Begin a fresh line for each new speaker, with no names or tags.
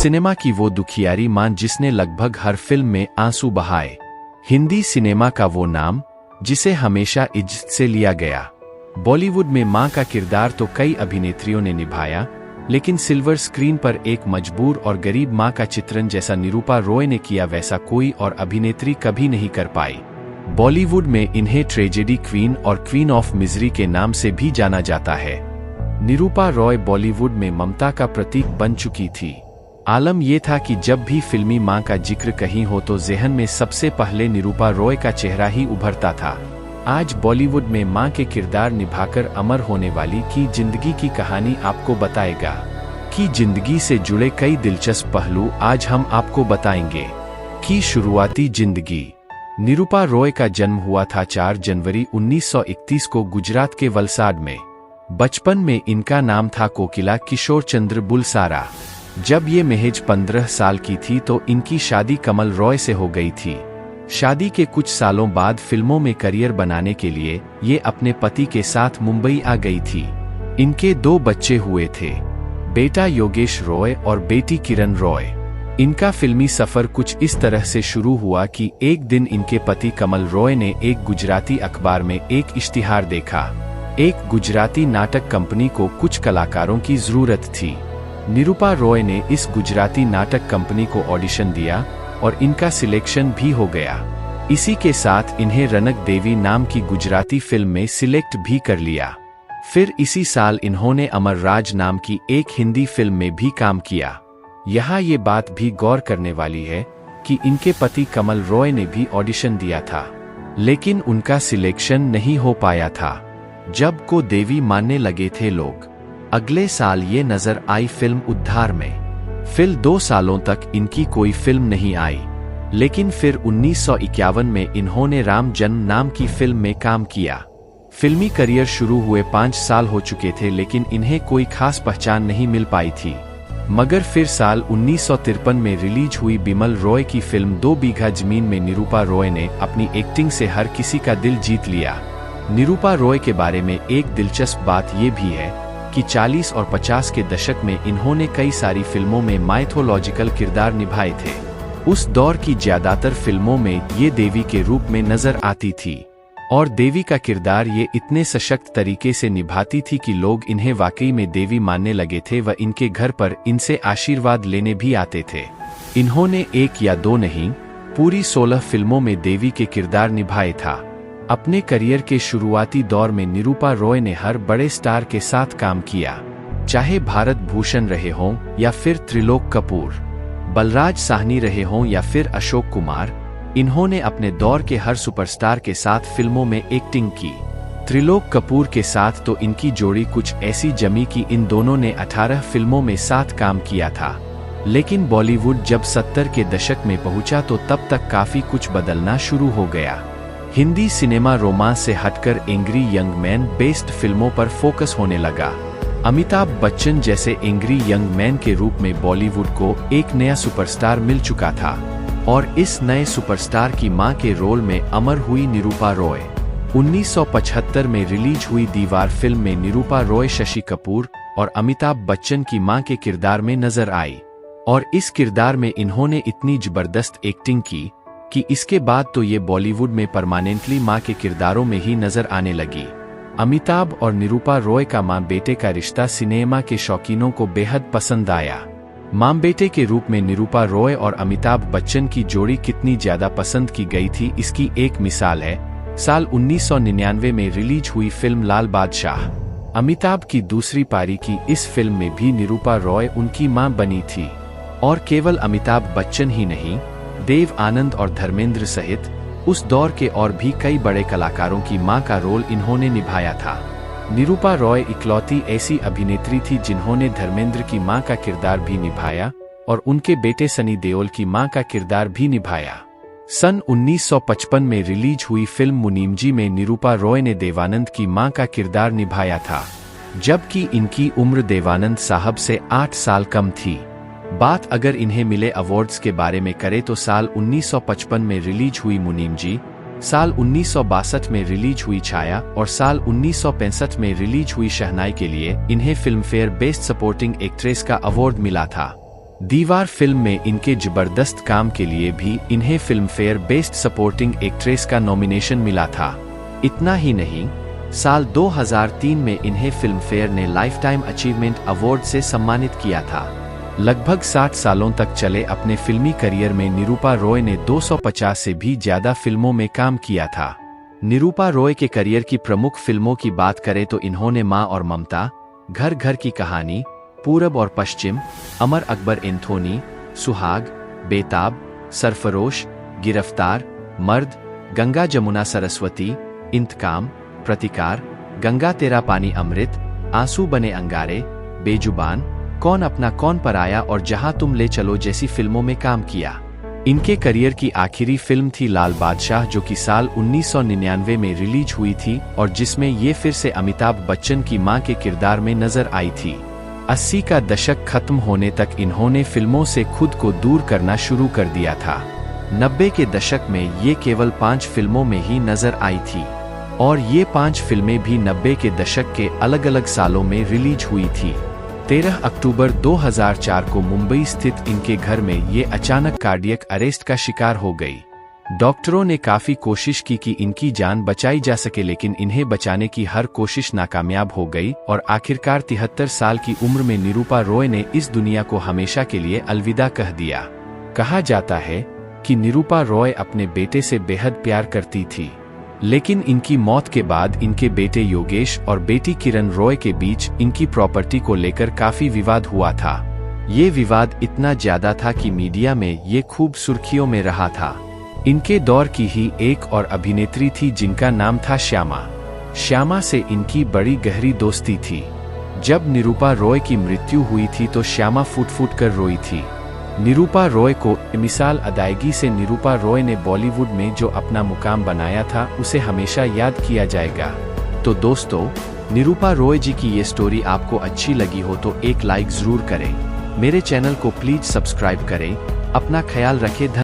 Cinema की वो दुखियारी मां जिसने लगभग हर फिल्म में आंसू बहाए। हिंदी सिनेमा का वो नाम जिसे हमेशा इज्जत से लिया गया। बॉलीवुड में मां का किरदार तो कई अभिनेत्रियों ने निभाया, लेकिन सिल्वर स्क्रीन पर एक मजबूर और गरीब मां का चित्रण जैसा निरूपा रॉय ने किया वैसा कोई और अभिनेत्री कभी नहीं कर पाई। बॉलीवुड में इन्हें ट्रेजेडी क्वीन और क्वीन ऑफ मिजरी के नाम से भी जाना जाता है। निरूपा रॉय बॉलीवुड में ममता का प्रतीक बन चुकी थी। आलम ये था कि जब भी फिल्मी मां का जिक्र कहीं हो तो ज़हन में सबसे पहले निरूपा रॉय का चेहरा ही उभरता था। आज बॉलीवुड में मां के किरदार निभाकर अमर होने वाली की जिंदगी की कहानी आपको बताएगा। की जिंदगी से जुड़े कई दिलचस्प पहलू आज हम आपको बताएंगे। की शुरुआती जिंदगी। निरूपा रॉय का जन्म हुआ था 4 जनवरी 1931 को गुजरात के वलसाड में। बचपन में इनका नाम था कोकिला किशोर चंद्र बुलसारा। जब ये महज 15 साल की थी तो इनकी शादी कमल रॉय से हो गई थी। शादी के कुछ सालों बाद फिल्मों में करियर बनाने के लिए ये अपने पति के साथ मुंबई आ गई थी। इनके 2 बच्चे हुए थे, बेटा योगेश रॉय और बेटी किरण रॉय। इनका फिल्मी सफर कुछ इस तरह से शुरू हुआ कि एक दिन इनके पति कमल रॉय ने एक गुजराती अखबार में एक इश्तिहार देखा। एक गुजराती नाटक कंपनी को कुछ कलाकारों की जरूरत थी। निरूपा रॉय ने इस गुजराती नाटक कंपनी को ऑडिशन दिया और इनका सिलेक्शन भी हो गया। इसी के साथ इन्हें रनक देवी नाम की गुजराती फिल्म में सिलेक्ट भी कर लिया। फिर इसी साल इन्होंने अमर राज नाम की एक हिंदी फिल्म में भी काम किया। यहाँ ये बात भी गौर करने वाली है कि इनके पति कमल रॉय ने भी ऑडिशन दिया था, लेकिन उनका सिलेक्शन नहीं हो पाया था। जब को देवी मानने लगे थे लोग। अगले साल ये नजर आई फिल्म उद्धार में। फिर 2 सालों तक इनकी कोई फिल्म नहीं आई, लेकिन फिर 1951 में इन्होंने राम जन्म नाम की फिल्म में काम किया। फिल्मी करियर शुरू हुए 5 साल हो चुके थे, लेकिन इन्हें कोई खास पहचान नहीं मिल पाई थी। मगर फिर साल 1953 में रिलीज हुई बिमल रॉय की फिल्म 2 बीघा जमीन में निरूपा रॉय ने अपनी एक्टिंग से हर किसी का दिल जीत लिया। निरूपा रॉय के बारे में एक दिलचस्प बात ये भी है कि 40 और 50 के दशक में इन्होंने कई सारी फिल्मों में माइथोलॉजिकल किरदार निभाए थे। उस दौर की ज्यादातर फिल्मों में ये देवी के रूप में नजर आती थी और देवी का किरदार ये इतने सशक्त तरीके से निभाती थी कि लोग इन्हें वाकई में देवी मानने लगे थे व इनके घर पर इनसे आशीर्वाद लेने भी आते थे। इन्होंने 1 या 2 नहीं, पूरी 16 फिल्मों में देवी के किरदार निभाए था। अपने करियर के शुरुआती दौर में निरूपा रॉय ने हर बड़े स्टार के साथ काम किया, चाहे भारत भूषण रहे हों या फिर त्रिलोक कपूर, बलराज साहनी रहे हों या फिर अशोक कुमार। इन्होंने अपने दौर के हर सुपरस्टार के साथ फिल्मों में एक्टिंग की। त्रिलोक कपूर के साथ तो इनकी जोड़ी कुछ ऐसी जमी कि इन दोनों ने 18 फिल्मों में साथ काम किया था। लेकिन बॉलीवुड जब 70 के दशक में पहुंचा तो तब तक काफी कुछ बदलना शुरू हो गया। हिंदी सिनेमा रोमांस से हटकर एंग्री यंग मैन बेस्ड फिल्मों पर फोकस होने लगा। अमिताभ बच्चन जैसे एंग्री यंग मैन के रूप में बॉलीवुड को एक नया सुपरस्टार मिल चुका था और इस नए सुपरस्टार की मां के रोल में अमर हुई निरूपा रॉय। 1975 में रिलीज हुई दीवार फिल्म में निरूपा रॉय शशि कपूर और अमिताभ बच्चन की मां के किरदार में नजर आई और इस किरदार में इन्होंने इतनी जबरदस्त एक्टिंग की कि इसके बाद तो ये बॉलीवुड में परमानेंटली मां के किरदारों में ही नजर आने लगी। अमिताभ और निरूपा रॉय का मां बेटे का रिश्ता सिनेमा के शौकीनों को बेहद पसंद आया। मां बेटे के रूप में निरूपा रॉय और अमिताभ बच्चन की जोड़ी कितनी ज्यादा पसंद की गई थी, इसकी एक मिसाल है साल 1999 में रिलीज हुई फिल्म लाल बादशाह। अमिताभ की दूसरी पारी की इस फिल्म में भी निरूपा रॉय उनकी मां बनी थी और केवल अमिताभ बच्चन ही नहीं, देव आनंद और धर्मेंद्र सहित उस दौर के और भी कई बड़े कलाकारों की मां का रोल इन्होंने निभाया था। निरूपा रॉय इकलौती ऐसी अभिनेत्री थी जिन्होंने धर्मेंद्र की मां का किरदार भी निभाया और उनके बेटे सनी देओल की मां का किरदार भी निभाया। सन 1955 में रिलीज हुई फिल्म मुनीमजी में निरूपा रॉय ने देवानंद की मां का किरदार निभाया था, जबकि इनकी उम्र देवानंद साहब से 8 साल कम थी। बात अगर इन्हें मिले अवार्ड्स के बारे में करें तो साल 1955 में रिलीज हुई मुनीमजी, साल 1962 में रिलीज हुई छाया और साल 1965 में रिलीज हुई शहनाई के लिए इन्हें फिल्मफेयर बेस्ट सपोर्टिंग एक्ट्रेस का अवार्ड मिला था। दीवार फिल्म में इनके जबरदस्त काम के लिए भी इन्हें फिल्मफेयर बेस्ट सपोर्टिंग एक्ट्रेस का नॉमिनेशन मिला था। इतना ही नहीं, साल 2003 में इन्हें फिल्मफेयर ने लाइफ टाइम अचीवमेंट अवार्ड से सम्मानित किया था। लगभग 60 सालों तक चले अपने फिल्मी करियर में निरूपा रॉय ने 250 से भी ज्यादा फिल्मों में काम किया था। निरूपा रॉय के करियर की प्रमुख फिल्मों की बात करें तो इन्होंने माँ और ममता, घर घर की कहानी, पूरब और पश्चिम, अमर अकबर एंथोनी, सुहाग, बेताब, सरफरोश, गिरफ्तार, मर्द, गंगा जमुना सरस्वती, इंतकाम, प्रतिकार, गंगा तेरा पानी अमृत, आंसू बने अंगारे, बेजुबान, कौन अपना कौन पराया और जहां तुम ले चलो जैसी फिल्मों में काम किया। इनके करियर की आखिरी फिल्म थी लाल बादशाह, जो कि साल 1999 में रिलीज हुई थी और जिसमें ये फिर से अमिताभ बच्चन की मां के किरदार में नजर आई थी। 80 का दशक खत्म होने तक इन्होंने फिल्मों से खुद को दूर करना शुरू कर दिया था। 90 के दशक में ये केवल 5 फिल्मों में ही नजर आई थी और ये 5 फिल्में भी 90 के दशक के अलग अलग सालों में रिलीज हुई थी। 13 अक्टूबर 2004 को मुंबई स्थित इनके घर में ये अचानक कार्डियक अरेस्ट का शिकार हो गई। डॉक्टरों ने काफी कोशिश की कि इनकी जान बचाई जा सके, लेकिन इन्हें बचाने की हर कोशिश नाकामयाब हो गई और आखिरकार 73 साल की उम्र में निरूपा रॉय ने इस दुनिया को हमेशा के लिए अलविदा कह दिया। कहा जाता है कि निरूपा रॉय अपने बेटे से बेहद प्यार करती थी, लेकिन इनकी मौत के बाद इनके बेटे योगेश और बेटी किरण रॉय के बीच इनकी प्रॉपर्टी को लेकर काफी विवाद हुआ था। ये विवाद इतना ज्यादा था कि मीडिया में ये खूब सुर्खियों में रहा था। इनके दौर की ही एक और अभिनेत्री थी जिनका नाम था श्यामा। श्यामा से इनकी बड़ी गहरी दोस्ती थी। जब निरूपा रॉय की मृत्यु हुई थी तो श्यामा फूट फूट कर रोई थी। निरूपा रॉय को मिसाल अदायगी से निरूपा रॉय ने बॉलीवुड में जो अपना मुकाम बनाया था उसे हमेशा याद किया जाएगा। तो दोस्तों, निरूपा रॉय जी की ये स्टोरी आपको अच्छी लगी हो तो एक लाइक जरूर करें। मेरे चैनल को प्लीज सब्सक्राइब करें। अपना ख्याल रखें।